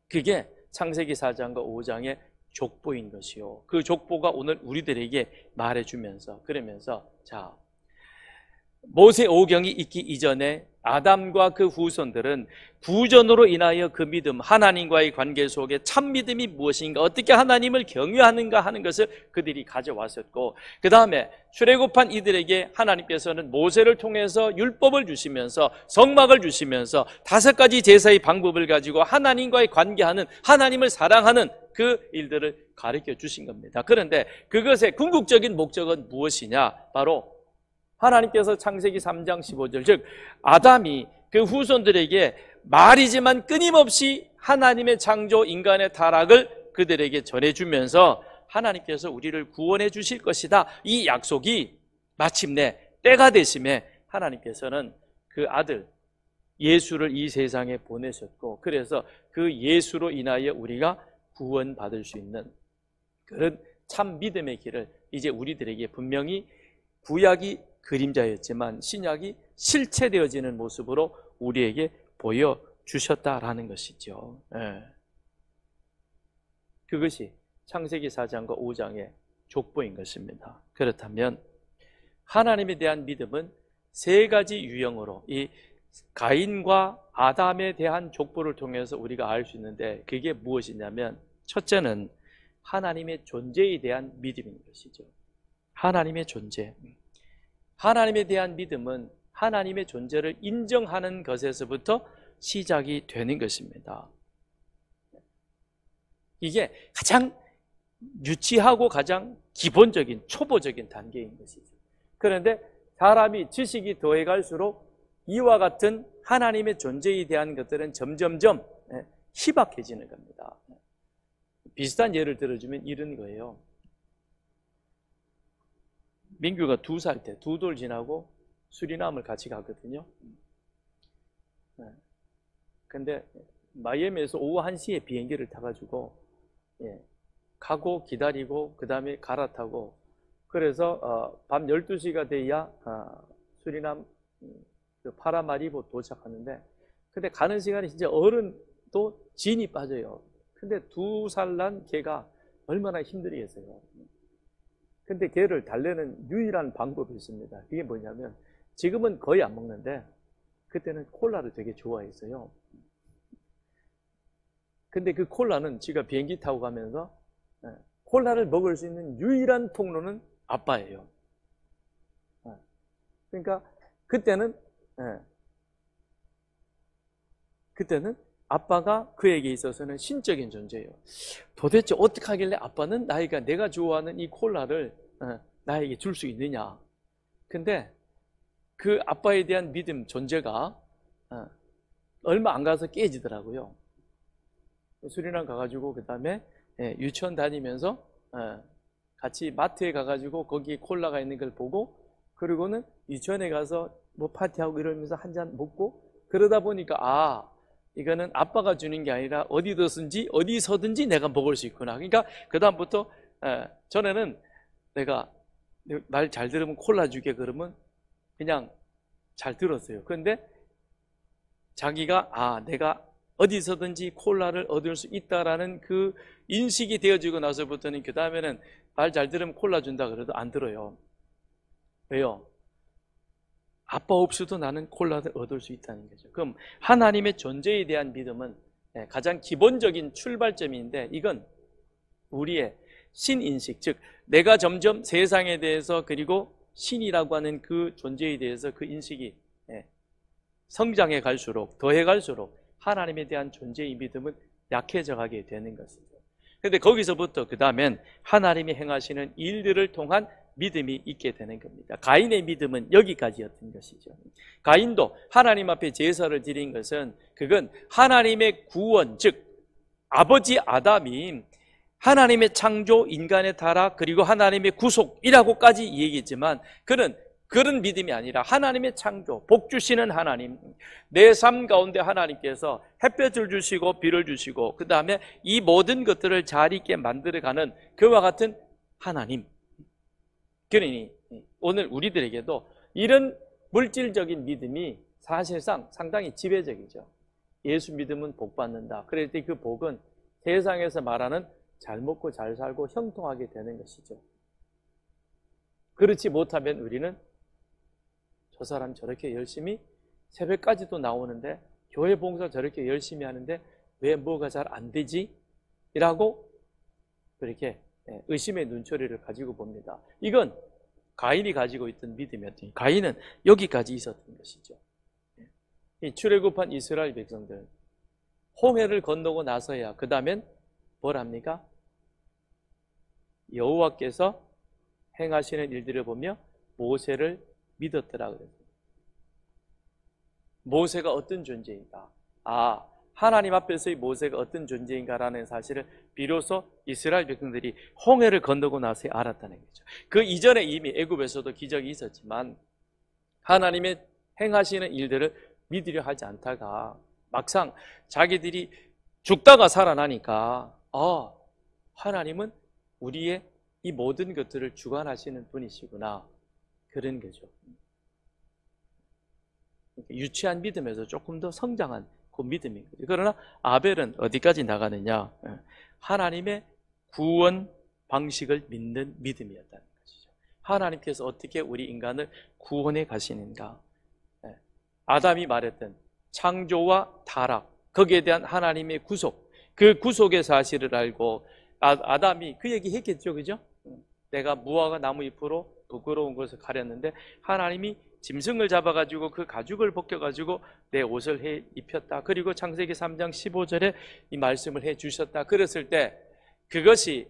Speaker 1: 그게 창세기 4장과 5장의 족보인 것이요, 그 족보가 오늘 우리들에게 말해주면서, 그러면서 자, 모세 오경이 있기 이전에 아담과 그 후손들은 구전으로 인하여 그 믿음, 하나님과의 관계 속에 참 믿음이 무엇인가, 어떻게 하나님을 경외하는가 하는 것을 그들이 가져왔었고, 그 다음에 출애굽한 이들에게 하나님께서는 모세를 통해서 율법을 주시면서 성막을 주시면서 5가지 제사의 방법을 가지고 하나님과의 관계하는, 하나님을 사랑하는 그 일들을 가르쳐 주신 겁니다. 그런데 그것의 궁극적인 목적은 무엇이냐? 바로 하나님께서 창세기 3장 15절, 즉 아담이 그 후손들에게 말이지만 끊임없이 하나님의 창조, 인간의 타락을 그들에게 전해주면서 하나님께서 우리를 구원해 주실 것이다, 이 약속이 마침내 때가 되심에 하나님께서는 그 아들 예수를 이 세상에 보내셨고, 그래서 그 예수로 인하여 우리가 구원받을 수 있는 그런 참 믿음의 길을 이제 우리들에게 분명히 구약이 그림자였지만 신약이 실체되어지는 모습으로 우리에게 보여주셨다라는 것이죠. 그것이 창세기 4장과 5장의 족보인 것입니다. 그렇다면 하나님에 대한 믿음은 3가지 유형으로, 이 가인과 아담에 대한 족보를 통해서 우리가 알 수 있는데, 그게 무엇이냐면, 첫째는 하나님의 존재에 대한 믿음인 것이죠. 하나님의 존재. 하나님에 대한 믿음은 하나님의 존재를 인정하는 것에서부터 시작이 되는 것입니다. 이게 가장 유치하고 가장 기본적인 초보적인 단계인 것이죠. 그런데 사람이 지식이 더해갈수록 이와 같은 하나님의 존재에 대한 것들은 점점점 희박해지는 겁니다. 비슷한 예를 들어주면 이런 거예요. 민규가 2살 때 2돌 지나고 수리남을 같이 가거든요. 근데 마이애미에서 오후 1시에 비행기를 타가지고 가고 기다리고 그 다음에 갈아타고, 그래서 밤 12시가 돼야 수리남 그 파라마리보 도착하는데, 근데 가는 시간이 진짜 어른도 진이 빠져요. 근데 2살 난 개가 얼마나 힘들겠어요. 근데 개를 달래는 유일한 방법이 있습니다. 그게 뭐냐면, 지금은 거의 안 먹는데 그때는 콜라를 되게 좋아했어요. 근데 그 콜라는 지가 비행기 타고 가면서 콜라를 먹을 수 있는 유일한 통로는 아빠예요. 그러니까 그때는 아빠가 그에게 있어서는 신적인 존재예요. 도대체 어떻게 하길래 아빠는 내가 좋아하는 이 콜라를 나에게 줄 수 있느냐. 근데 그 아빠에 대한 믿음 존재가 얼마 안 가서 깨지더라고요. 수리남 가가지고 그 다음에 유치원 다니면서 같이 마트에 가가지고 거기에 콜라가 있는 걸 보고, 그리고는 유치원에 가서 뭐 파티하고 이러면서 한 잔 먹고, 그러다 보니까 이거는 아빠가 주는 게 아니라 어디서든지 내가 먹을 수 있구나. 그러니까 그 다음부터 전에는 내가 말 잘 들으면 콜라 주게 그러면 그냥 잘 들었어요. 그런데 자기가 내가 어디서든지 콜라를 얻을 수 있다라는 그 인식이 되어지고 나서부터는 그 다음에는 말 잘 들으면 콜라 준다 그래도 안 들어요. 왜요? 아빠 없이도 나는 콜라를 얻을 수 있다는 거죠. 그럼 하나님의 존재에 대한 믿음은 가장 기본적인 출발점인데, 이건 우리의 신인식, 즉 내가 점점 세상에 대해서 그리고 신이라고 하는 그 존재에 대해서 그 인식이 성장해 갈수록, 더해 갈수록 하나님에 대한 존재의 믿음은 약해져 가게 되는 것이죠. 그런데 거기서부터 그 다음엔 하나님이 행하시는 일들을 통한 믿음이 있게 되는 겁니다. 가인의 믿음은 여기까지였던 것이죠. 가인도 하나님 앞에 제사를 드린 것은 그건 하나님의 구원, 즉 아버지 아담이 하나님의 창조, 인간의 타락, 그리고 하나님의 구속이라고까지 얘기했지만, 그는 그런 믿음이 아니라 하나님의 창조, 복 주시는 하나님, 내 삶 가운데 하나님께서 햇볕을 주시고 비를 주시고 그 다음에 이 모든 것들을 잘 있게 만들어가는 그와 같은 하나님. 그러니 오늘 우리들에게도 이런 물질적인 믿음이 사실상 상당히 지배적이죠. 예수 믿으면 복 받는다. 그럴 때 그 복은 세상에서 말하는 잘 먹고 잘 살고 형통하게 되는 것이죠. 그렇지 못하면 우리는 저 사람 저렇게 열심히 새벽까지도 나오는데, 교회 봉사 저렇게 열심히 하는데 왜 뭐가 잘 안 되지? 이라고 그렇게 의심의 눈초리를 가지고 봅니다. 이건 가인이 가지고 있던 믿음이었더니 가인은 여기까지 있었던 것이죠. 이 출애굽한 이스라엘 백성들, 홍해를 건너고 나서야 그 다음엔 뭘 합니까? 여호와께서 행하시는 일들을 보며 모세를 믿었더라 그랬어요. 모세가 어떤 존재인가? 하나님 앞에서의 모세가 어떤 존재인가라는 사실을 비로소 이스라엘 백성들이 홍해를 건너고 나서 알았다는 거죠. 그 이전에 이미 애굽에서도 기적이 있었지만 하나님의 행하시는 일들을 믿으려 하지 않다가 막상 자기들이 죽다가 살아나니까 하나님은 우리의 이 모든 것들을 주관하시는 분이시구나, 그런 거죠. 유치한 믿음에서 조금 더 성장한 그 믿음인 거죠. 그러나 아벨은 어디까지 나가느냐? 하나님의 구원 방식을 믿는 믿음이었다는 것이죠. 하나님께서 어떻게 우리 인간을 구원해 가시는가? 아담이 말했던 창조와 타락, 거기에 대한 하나님의 구속, 그 구속의 사실을 알고 아담이 그 얘기 했겠죠, 그죠? 내가 무화과 나무 잎으로 부끄러운 것을 가렸는데 하나님이 짐승을 잡아가지고 그 가죽을 벗겨가지고 내 옷을 해 입혔다. 그리고 창세기 3장 15절에 이 말씀을 해 주셨다. 그랬을 때 그것이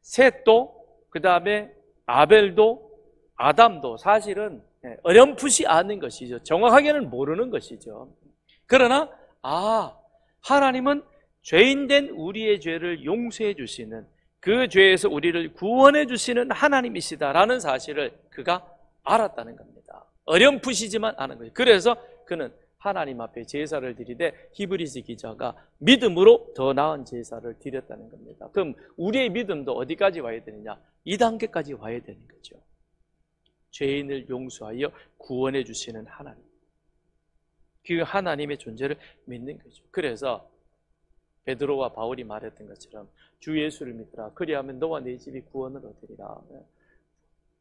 Speaker 1: 셋도, 그 다음에 아벨도, 아담도 사실은 어렴풋이 아는 것이죠. 정확하게는 모르는 것이죠. 그러나 하나님은 죄인된 우리의 죄를 용서해 주시는, 그 죄에서 우리를 구원해 주시는 하나님이시다라는 사실을 그가 알았다는 겁니다. 어렴풋이지만 아는 거예요. 그래서 그는 하나님 앞에 제사를 드리되 히브리서 기자가 믿음으로 더 나은 제사를 드렸다는 겁니다. 그럼 우리의 믿음도 어디까지 와야 되느냐? 이 단계까지 와야 되는 거죠. 죄인을 용서하여 구원해 주시는 하나님. 그 하나님의 존재를 믿는 거죠. 그래서 베드로와 바울이 말했던 것처럼 주 예수를 믿으라. 그리하면 너와 네 집이 구원을 얻으리라.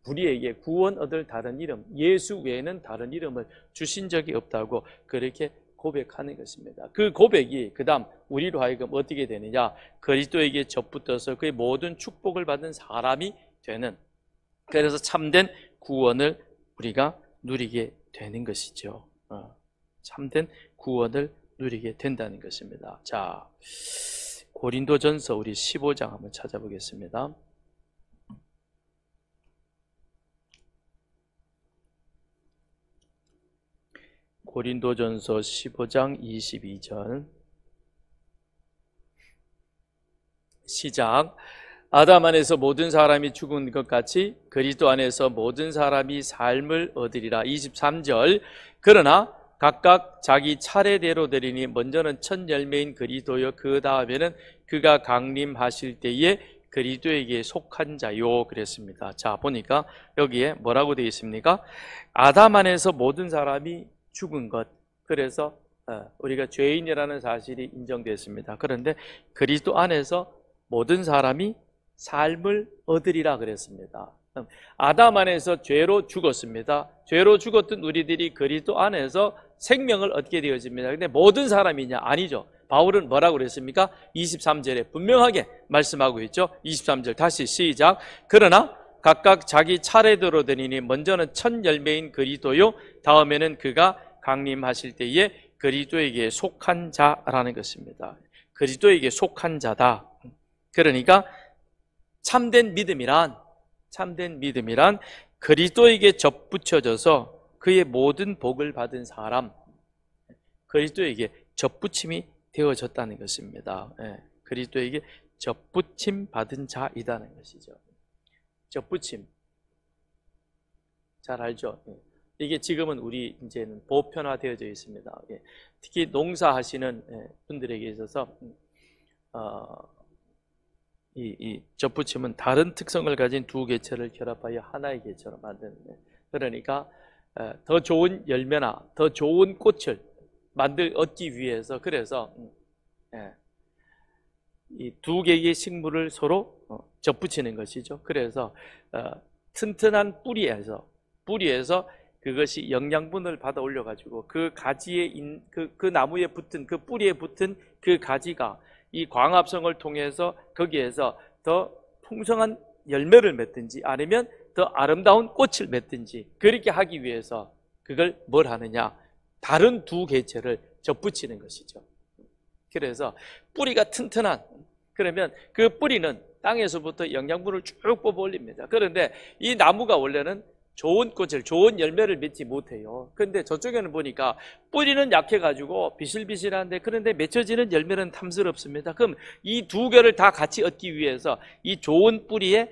Speaker 1: 우리에게 구원 얻을 다른 이름, 예수 외에는 다른 이름을 주신 적이 없다고 그렇게 고백하는 것입니다. 그 고백이 그 다음 우리로 하여금 어떻게 되느냐, 그리스도에게 접붙어서 그의 모든 축복을 받은 사람이 되는, 그래서 참된 구원을 우리가 누리게 되는 것이죠. 참된 구원을 누리게 된다는 것입니다. 자, 고린도전서 우리 15장 한번 찾아보겠습니다. 고린도전서 15장 22절 시작. 아담 안에서 모든 사람이 죽은 것 같이 그리스도 안에서 모든 사람이 삶을 얻으리라. 23절 그러나 각각 자기 차례대로 되리니 먼저는 첫 열매인 그리스도요 그 다음에는 그가 강림하실 때에 그리스도에게 속한 자요 그랬습니다. 자, 보니까 여기에 뭐라고 되어 있습니까? 아담 안에서 모든 사람이 죽은 것, 그래서 우리가 죄인이라는 사실이 인정됐습니다. 그런데 그리스도 안에서 모든 사람이 삶을 얻으리라 그랬습니다. 아담 안에서 죄로 죽었습니다. 죄로 죽었던 우리들이 그리스도 안에서 생명을 얻게 되어집니다. 근데 모든 사람이냐? 아니죠. 바울은 뭐라고 그랬습니까? 23절에 분명하게 말씀하고 있죠. 23절 다시 시작. 그러나 각각 자기 차례대로 되니니 먼저는 첫 열매인 그리스도요 다음에는 그가 강림하실 때에 그리스도에게 속한 자라는 것입니다. 그리스도에게 속한 자다. 그러니까 참된 믿음이란 그리스도에게 접붙여져서 그의 모든 복을 받은 사람, 그리스도에게 접붙임이 되어졌다는 것입니다. 그리스도에게 접붙임 받은 자이다는 것이죠. 접붙임 잘 알죠? 이게 지금은 우리 이제는 보편화되어져 있습니다. 특히 농사하시는 분들에게 있어서 이 접붙임은 다른 특성을 가진 두 개체를 결합하여 하나의 개체로 만드는, 그러니까 더 좋은 열매나 더 좋은 꽃을 얻기 위해서, 그래서 이 두 개의 식물을 서로 접붙이는 것이죠. 그래서 튼튼한 뿌리에서 그것이 영양분을 받아 올려가지고 그 가지에 그 나무에 붙은 그 뿌리에 붙은 그 가지가 이 광합성을 통해서 거기에서 더 풍성한 열매를 맺든지 아니면 더 아름다운 꽃을 맺든지 그렇게 하기 위해서 그걸 뭘 하느냐? 다른 두 개체를 접붙이는 것이죠. 그래서 뿌리가 튼튼한, 그러면 그 뿌리는 땅에서부터 영양분을 쭉 뽑아 올립니다. 그런데 이 나무가 원래는 좋은 꽃을, 좋은 열매를 맺지 못해요. 그런데 저쪽에는 보니까 뿌리는 약해가지고 비실비실한데, 그런데 맺혀지는 열매는 탐스럽습니다. 그럼 이 두 개를 다 같이 얻기 위해서 이 좋은 뿌리에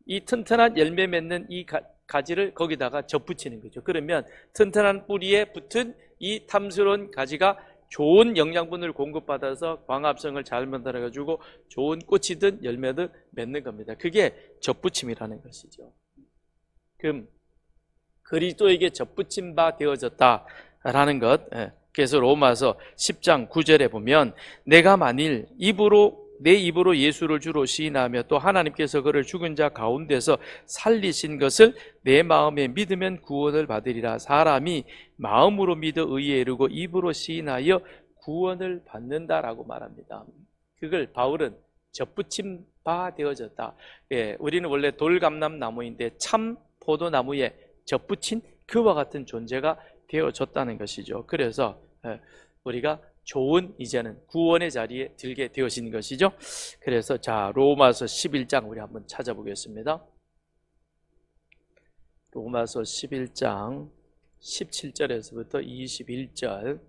Speaker 1: 이 튼튼한 열매 맺는 이 가지를 거기다가 접붙이는 거죠. 그러면 튼튼한 뿌리에 붙은 이 탐스러운 가지가 좋은 영양분을 공급받아서 광합성을 잘 만들어가지고 좋은 꽃이든 열매든 맺는 겁니다. 그게 접붙임이라는 것이죠. 그럼 그리스도에게 접붙임 바 되어졌다라는 것. 그래서 로마서 10장 9절에 보면 내가 만일 내 입으로 예수를 주로 시인하며 또 하나님께서 그를 죽은 자 가운데서 살리신 것을 내 마음에 믿으면 구원을 받으리라. 사람이 마음으로 믿어 의에 이르고 입으로 시인하여 구원을 받는다라고 말합니다. 그걸 바울은 접붙임 바 되어졌다. 우리는 원래 돌감람나무인데 참 포도나무에 접붙인 그와 같은 존재가 되어졌다는 것이죠. 그래서 우리가 좋은 이제는 구원의 자리에 들게 되어진 것이죠. 그래서 자, 로마서 11장 우리 한번 찾아보겠습니다. 로마서 11장 17절에서부터 21절.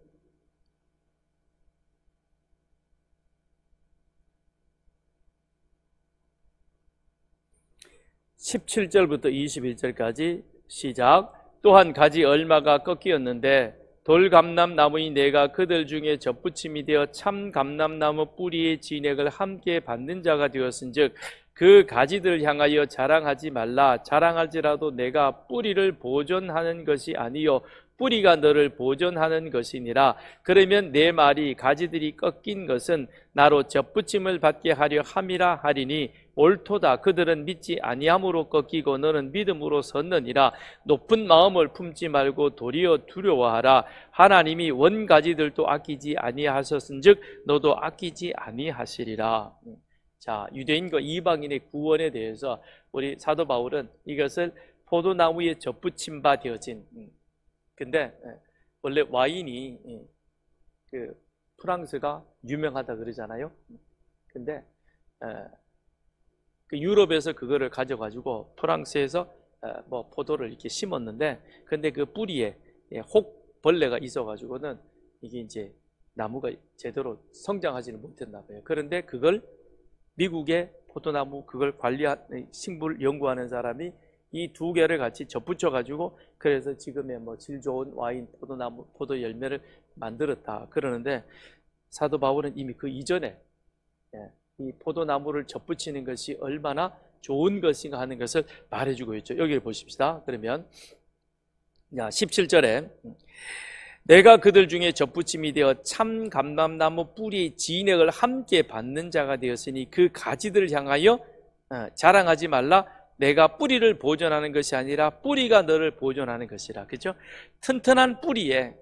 Speaker 1: (17절부터) (21절까지) 시작. 또한 가지 얼마가 꺾이었는데 돌감람나무인 내가 그들 중에 접붙임이 되어 참 감람나무 뿌리의 진액을 함께 받는 자가 되었은즉 그 가지들을 향하여 자랑하지 말라. 자랑할지라도 내가 뿌리를 보존하는 것이 아니요 뿌리가 너를 보존하는 것이니라. 그러면 내 말이 가지들이 꺾인 것은 나로 접붙임을 받게 하려 함이라 하리니 옳도다. 그들은 믿지 아니함으로 꺾이고 너는 믿음으로 섰느니라. 높은 마음을 품지 말고 도리어 두려워하라. 하나님이 원가지들도 아끼지 아니하셨은즉 너도 아끼지 아니하시리라. 자, 유대인과 이방인의 구원에 대해서 우리 사도 바울은 이것을 포도나무에 접붙임 바 되어진, 근데 원래 와인이 그 프랑스가 유명하다 그러잖아요. 근데 그 유럽에서 그거를 가져가지고 프랑스에서 뭐 포도를 이렇게 심었는데, 근데 그 뿌리에 혹벌레가 있어가지고는 이게 이제 나무가 제대로 성장하지는 못했나 봐요. 그런데 그걸 미국의 포도나무 그걸 식물 연구하는 사람이 이 두 개를 같이 접붙여가지고 그래서 지금의 뭐 질 좋은 와인, 포도나무, 포도 열매를 만들었다 그러는데, 사도 바울은 이미 그 이전에 이 포도나무를 접붙이는 것이 얼마나 좋은 것인가 하는 것을 말해주고 있죠. 여기를 보십시다. 그러면 17절에 내가 그들 중에 접붙임이 되어 참 감람나무 뿌리의 진액을 함께 받는 자가 되었으니 그 가지들을 향하여 자랑하지 말라. 내가 뿌리를 보존하는 것이 아니라 뿌리가 너를 보존하는 것이라. 그렇죠? 튼튼한 뿌리에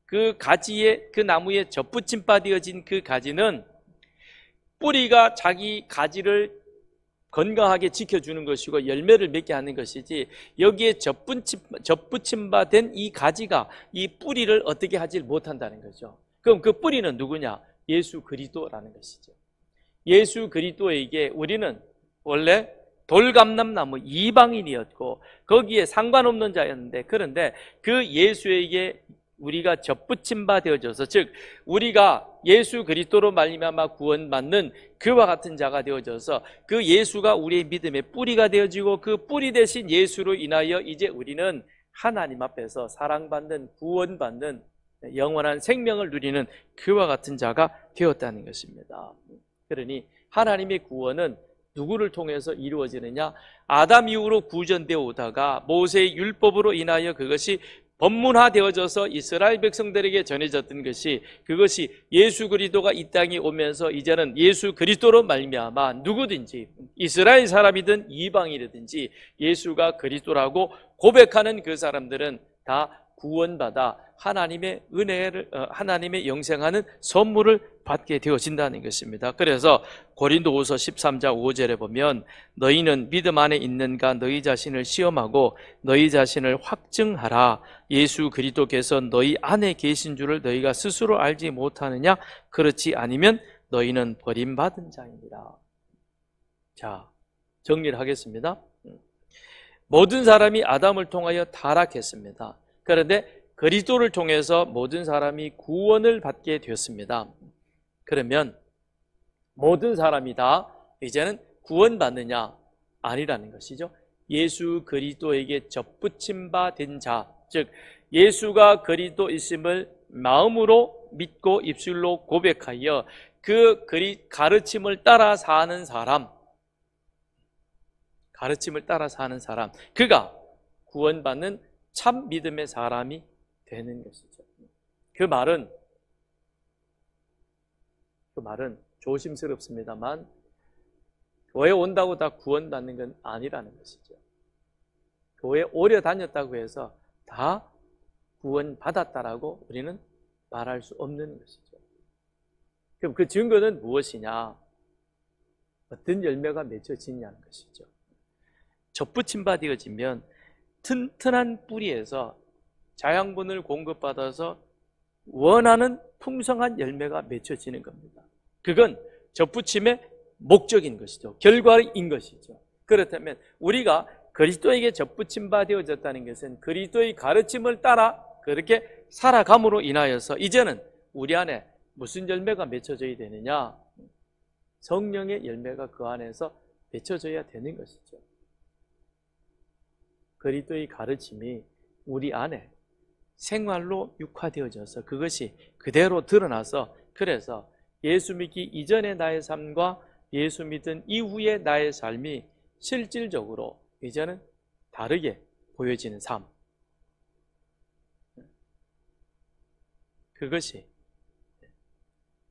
Speaker 1: 그 가지에 그 나무에 접붙임 바 되어진 그 가지는 뿌리가 자기 가지를 건강하게 지켜주는 것이고 열매를 맺게 하는 것이지, 여기에 접붙임 바 된 이 가지가 이 뿌리를 어떻게 하지 못한다는 거죠. 그럼 그 뿌리는 누구냐? 예수 그리스도라는 것이죠. 예수 그리스도에게 우리는 원래 돌감람나무 이방인이었고 거기에 상관없는 자였는데, 그런데 그 예수에게 우리가 접붙임 바 되어져서, 즉 우리가 예수 그리스도로 말미암아 구원받는 그와 같은 자가 되어져서 그 예수가 우리의 믿음의 뿌리가 되어지고 그 뿌리 대신 예수로 인하여 이제 우리는 하나님 앞에서 사랑받는, 구원받는, 영원한 생명을 누리는 그와 같은 자가 되었다는 것입니다. 그러니 하나님의 구원은 누구를 통해서 이루어지느냐? 아담 이후로 구전되어 오다가 모세의 율법으로 인하여 그것이 법문화되어져서 이스라엘 백성들에게 전해졌던 것이, 그것이 예수 그리스도가 이 땅에 오면서 이제는 예수 그리스도로 말미암아 누구든지 이스라엘 사람이든 이방인이든지 예수가 그리스도라고 고백하는 그 사람들은 다 구원받아 하나님의 은혜를, 하나님의 영생하는 선물을 받게 되어진다는 것입니다. 그래서 고린도후서 13장 5절에 보면 너희는 믿음 안에 있는가 너희 자신을 시험하고 너희 자신을 확증하라. 예수 그리스도께서 너희 안에 계신 줄을 너희가 스스로 알지 못하느냐? 그렇지 아니면 너희는 버림받은 자입니다. 자, 정리를 하겠습니다. 모든 사람이 아담을 통하여 타락했습니다. 그런데 그리스도를 통해서 모든 사람이 구원을 받게 되었습니다. 그러면 모든 사람이 다 이제는 구원받느냐? 아니라는 것이죠. 예수 그리스도에게 접붙임 바 된 자, 즉 예수가 그리스도이심을 마음으로 믿고 입술로 고백하여 그 가르침을 따라 사는 사람, 가르침을 따라 사는 사람, 그가 구원받는 참 믿음의 사람이 되는 것이죠. 그 말은 조심스럽습니다만 교회 온다고 다 구원받는 건 아니라는 것이죠. 교회 오래 다녔다고 해서 다 구원받았다라고 우리는 말할 수 없는 것이죠. 그럼 그 증거는 무엇이냐? 어떤 열매가 맺혀지냐는 것이죠. 접붙임 바 되어지면 튼튼한 뿌리에서 자양분을 공급받아서 원하는 풍성한 열매가 맺혀지는 겁니다. 그건 접붙임의 목적인 것이죠. 결과인 것이죠. 그렇다면 우리가 그리스도에게 접붙임 바 되어졌다는 것은 그리스도의 가르침을 따라 그렇게 살아감으로 인하여서 이제는 우리 안에 무슨 열매가 맺혀져야 되느냐? 성령의 열매가 그 안에서 맺혀져야 되는 것이죠. 그리스도의 가르침이 우리 안에 생활로 육화되어져서 그것이 그대로 드러나서, 그래서 예수 믿기 이전의 나의 삶과 예수 믿은 이후의 나의 삶이 실질적으로 이제는 다르게 보여지는 삶. 그것이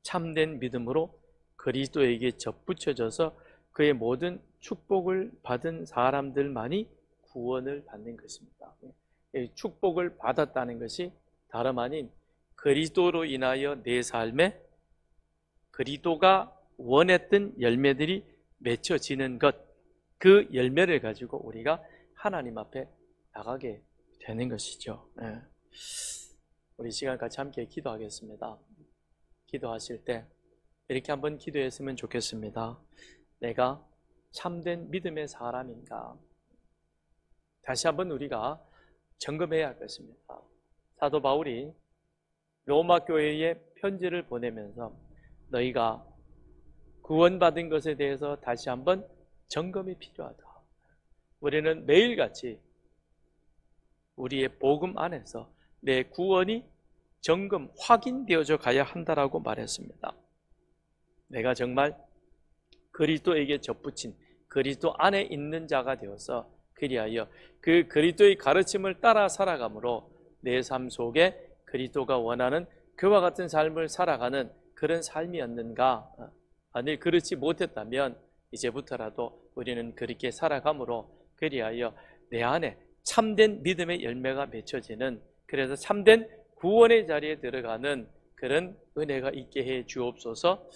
Speaker 1: 참된 믿음으로 그리스도에게 접붙여져서 그의 모든 축복을 받은 사람들만이 구원을 받는 것입니다. 축복을 받았다는 것이 다름 아닌 그리스도로 인하여 내 삶에 그리스도가 원했던 열매들이 맺혀지는 것, 그 열매를 가지고 우리가 하나님 앞에 나가게 되는 것이죠. 우리 시간 같이 함께 기도하겠습니다. 기도하실 때 이렇게 한번 기도했으면 좋겠습니다. 내가 참된 믿음의 사람인가? 다시 한번 우리가 점검해야 할 것입니다. 사도 바울이 로마 교회에 편지를 보내면서 너희가 구원받은 것에 대해서 다시 한번 점검이 필요하다. 우리는 매일같이 우리의 복음 안에서 내 구원이 점검, 확인되어져 가야 한다라고 말했습니다. 내가 정말 그리스도에게 접붙인 그리스도 안에 있는 자가 되어서 그리하여 그 그리스도의 가르침을 따라 살아가므로 내 삶 속에 그리스도가 원하는 그와 같은 삶을 살아가는 그런 삶이었는가? 만일 그렇지 못했다면 이제부터라도 우리는 그렇게 살아가므로 그리하여 내 안에 참된 믿음의 열매가 맺혀지는, 그래서 참된 구원의 자리에 들어가는 그런 은혜가 있게 해 주옵소서.